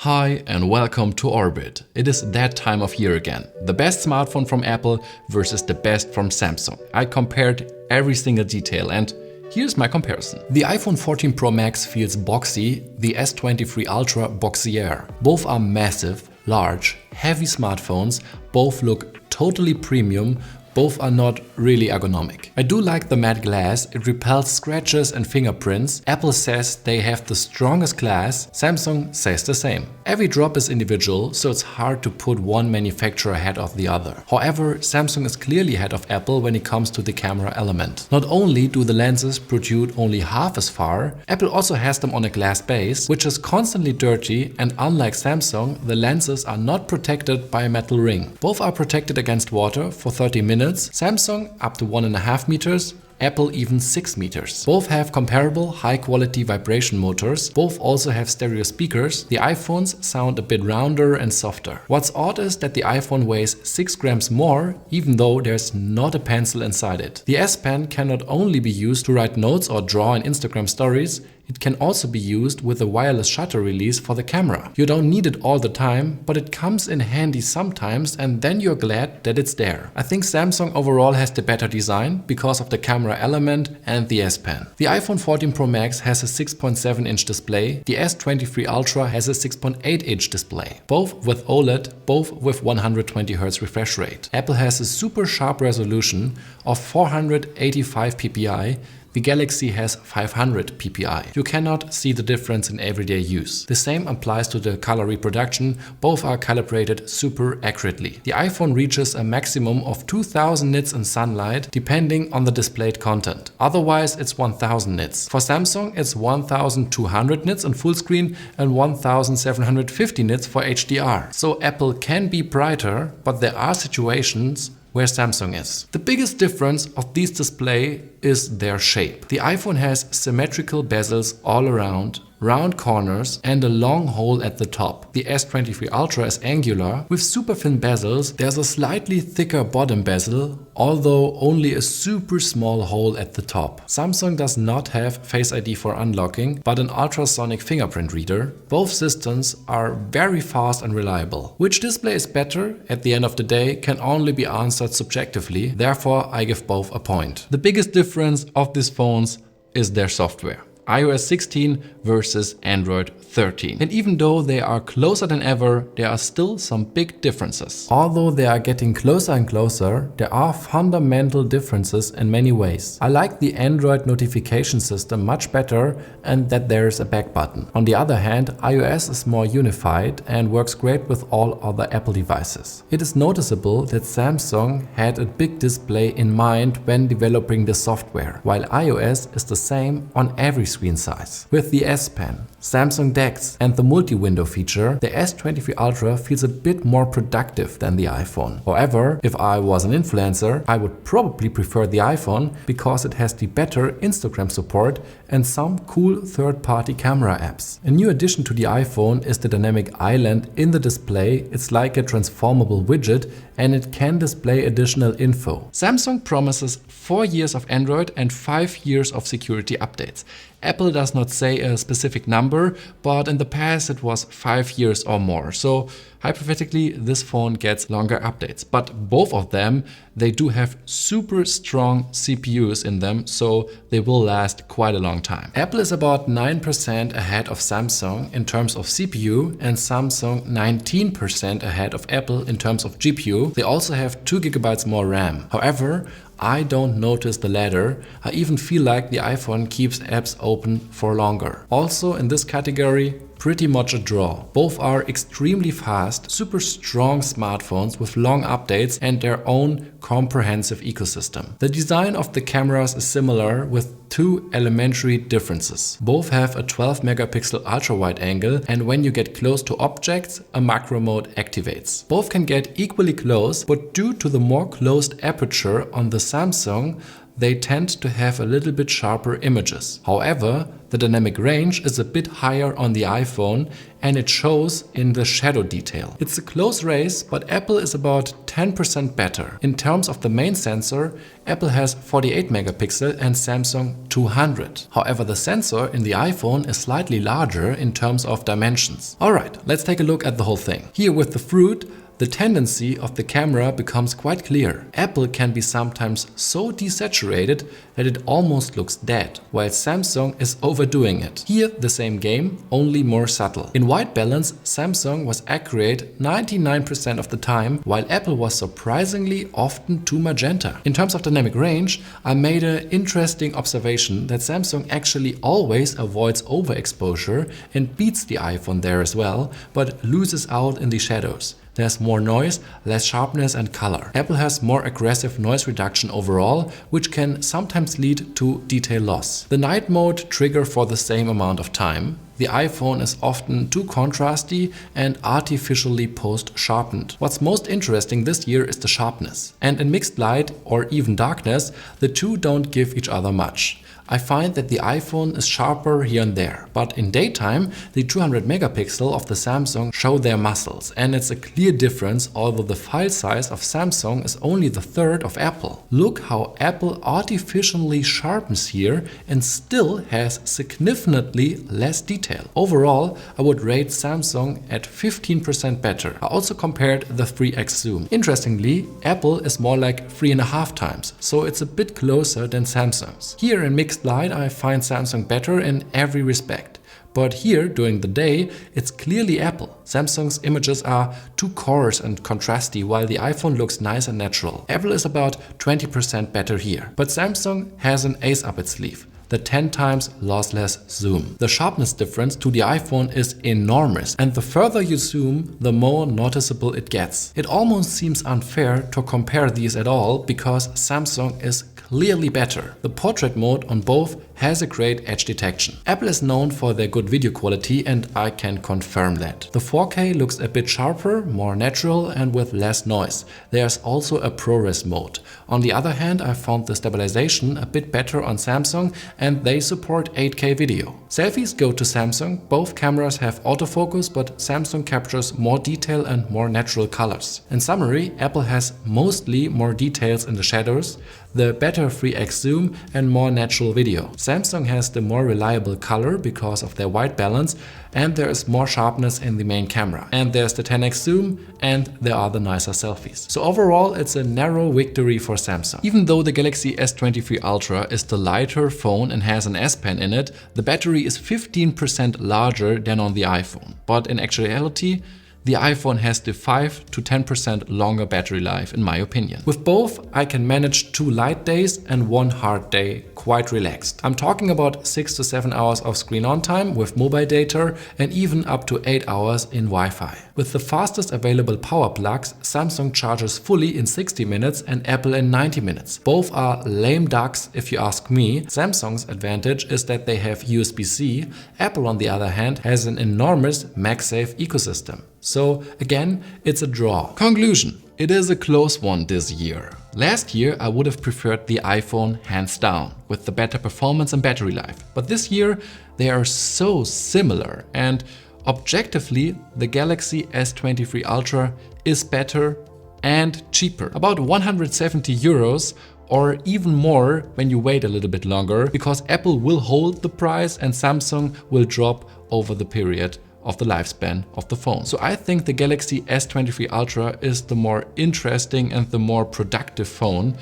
Hi and welcome to Orbit. It is that time of year again. The best smartphone from Apple versus the best from Samsung. I compared every single detail and here's my comparison. The iPhone 14 Pro Max feels boxy, the S23 Ultra boxier. Both are massive, large, heavy smartphones, both look totally premium, both are not really ergonomic. I do like the matte glass, it repels scratches and fingerprints. Apple says they have the strongest glass, Samsung says the same. Every drop is individual, so it's hard to put one manufacturer ahead of the other. However, Samsung is clearly ahead of Apple when it comes to the camera element. Not only do the lenses protrude only half as far, Apple also has them on a glass base, which is constantly dirty, and unlike Samsung, the lenses are not protected by a metal ring. Both are protected against water for 30 minutes. Samsung up to 1.5 meters, Apple even 6 meters. Both have comparable high-quality vibration motors. Both also have stereo speakers. The iPhones sound a bit rounder and softer. What's odd is that the iPhone weighs 6 grams more, even though there's not a pencil inside it. The S Pen can not only be used to write notes or draw in Instagram stories, it can also be used with a wireless shutter release for the camera. You don't need it all the time, but it comes in handy sometimes and then you're glad that it's there. I think Samsung overall has the better design because of the camera element and the S Pen. The iPhone 14 Pro Max has a 6.7-inch display, the S23 Ultra has a 6.8-inch display. Both with OLED, both with 120Hz refresh rate. Apple has a super sharp resolution of 485 ppi. The Galaxy has 500 ppi. You cannot see the difference in everyday use. The same applies to the color reproduction, both are calibrated super accurately. The iPhone reaches a maximum of 2000 nits in sunlight depending on the displayed content. Otherwise it's 1000 nits. For Samsung it's 1200 nits in full screen and 1750 nits for HDR. So Apple can be brighter, but there are situations where Samsung is. The biggest difference of these displays is their shape. The iPhone has symmetrical bezels all around, round corners and a long hole at the top. The S23 Ultra is angular with super thin bezels. There's a slightly thicker bottom bezel, although only a super small hole at the top. Samsung does not have Face ID for unlocking, but an ultrasonic fingerprint reader. Both systems are very fast and reliable. Which display is better at the end of the day can only be answered subjectively, therefore I give both a point. The biggest difference of these phones is their software. iOS 16 versus Android 13. And even though they are closer than ever, there are still some big differences. Although they are getting closer and closer, there are fundamental differences in many ways. I like the Android notification system much better and that there is a back button. On the other hand, iOS is more unified and works great with all other Apple devices. It is noticeable that Samsung had a big display in mind when developing the software, while iOS is the same on every screen size. With the S Pen, Samsung DeX and the multi-window feature, the S23 Ultra feels a bit more productive than the iPhone. However, if I was an influencer, I would probably prefer the iPhone because it has the better Instagram support and some cool third-party camera apps. A new addition to the iPhone is the dynamic island in the display. It's like a transformable widget and it can display additional info. Samsung promises 4 years of Android and 5 years of security updates. Apple does not say a specific number, but in the past it was 5 years or more. So hypothetically, this phone gets longer updates. But both of them, they do have super strong CPUs in them, so they will last quite a long time. Apple is about 9% ahead of Samsung in terms of CPU and Samsung 19% ahead of Apple in terms of GPU. They also have 2 GB more RAM. However, I don't notice the latter. I even feel like the iPhone keeps apps open for longer. Also in this category, pretty much a draw. Both are extremely fast, super strong smartphones with long updates and their own comprehensive ecosystem. The design of the cameras is similar with 2 elementary differences. Both have a 12 megapixel ultra-wide angle and when you get close to objects, a macro mode activates. Both can get equally close, but due to the more closed aperture on the Samsung, they tend to have a little bit sharper images. However, the dynamic range is a bit higher on the iPhone and it shows in the shadow detail. It's a close race, but Apple is about 10% better. In terms of the main sensor, Apple has 48 megapixel and Samsung 200. However, the sensor in the iPhone is slightly larger in terms of dimensions. Alright, let's take a look at the whole thing. Here with the fruit, the tendency of the camera becomes quite clear. Apple can be sometimes so desaturated that it almost looks dead, while Samsung is overdoing it. Here the same game, only more subtle. In white balance, Samsung was accurate 99% of the time, while Apple was surprisingly often too magenta. In terms of dynamic range, I made an interesting observation that Samsung actually always avoids overexposure and beats the iPhone there as well, but loses out in the shadows. There's more noise, less sharpness and color. Apple has more aggressive noise reduction overall, which can sometimes lead to detail loss. The night mode trigger for the same amount of time. The iPhone is often too contrasty and artificially post-sharpened. What's most interesting this year is the sharpness. And in mixed light or even darkness, the two don't give each other much. I find that the iPhone is sharper here and there, but in daytime the 200 megapixel of the Samsung show their muscles, and it's a clear difference, although the file size of Samsung is only the third of Apple. Look how Apple artificially sharpens here and still has significantly less detail. Overall, I would rate Samsung at 15% better. I also compared the 3x zoom. Interestingly, Apple is more like 3.5 times, so it's a bit closer than Samsung's. Here in mixed light, I find Samsung better in every respect. But here, during the day, it's clearly Apple. Samsung's images are too coarse and contrasty, while the iPhone looks nice and natural. Apple is about 20% better here. But Samsung has an ace up its sleeve: the 10 times lossless zoom. The sharpness difference to the iPhone is enormous, and the further you zoom, the more noticeable it gets. It almost seems unfair to compare these at all, because Samsung is clearly better. The portrait mode on both has a great edge detection. Apple is known for their good video quality, and I can confirm that. The 4K looks a bit sharper, more natural and with less noise. There's also a ProRes mode. On the other hand, I found the stabilization a bit better on Samsung, and they support 8K video. Selfies go to Samsung. Both cameras have autofocus, but Samsung captures more detail and more natural colors. In summary, Apple has mostly more details in the shadows, the better 3x zoom and more natural video. Samsung has the more reliable color because of their white balance, and there is more sharpness in the main camera. And there's the 10x zoom, and there are the nicer selfies. So overall, it's a narrow victory for Samsung. Even though the Galaxy S23 Ultra is the lighter phone and has an S Pen in it, the battery is 15% larger than on the iPhone. But in actuality, the iPhone has the 5 to 10% longer battery life, in my opinion. With both, I can manage 2 light days and 1 hard day quite relaxed. I'm talking about 6 to 7 hours of screen on time with mobile data and even up to 8 hours in Wi-Fi. With the fastest available power plugs, Samsung charges fully in 60 minutes and Apple in 90 minutes. Both are lame ducks if you ask me. Samsung's advantage is that they have USB-C. Apple, on the other hand, has an enormous MagSafe ecosystem. So again, it's a draw. Conclusion: it is a close one this year. Last year I would have preferred the iPhone hands down, with the better performance and battery life. But this year they are so similar, and objectively the Galaxy S23 Ultra is better and cheaper. About 170 euros or even more when you wait a little bit longer, because Apple will hold the price and Samsung will drop over the period of the lifespan of the phone. So I think the Galaxy S23 Ultra is the more interesting and the more productive phone.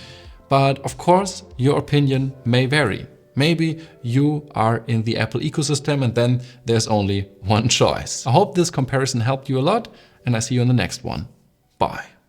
But of course, your opinion may vary. Maybe you are in the Apple ecosystem and then there's only one choice. I hope this comparison helped you a lot, and I see you in the next one. Bye.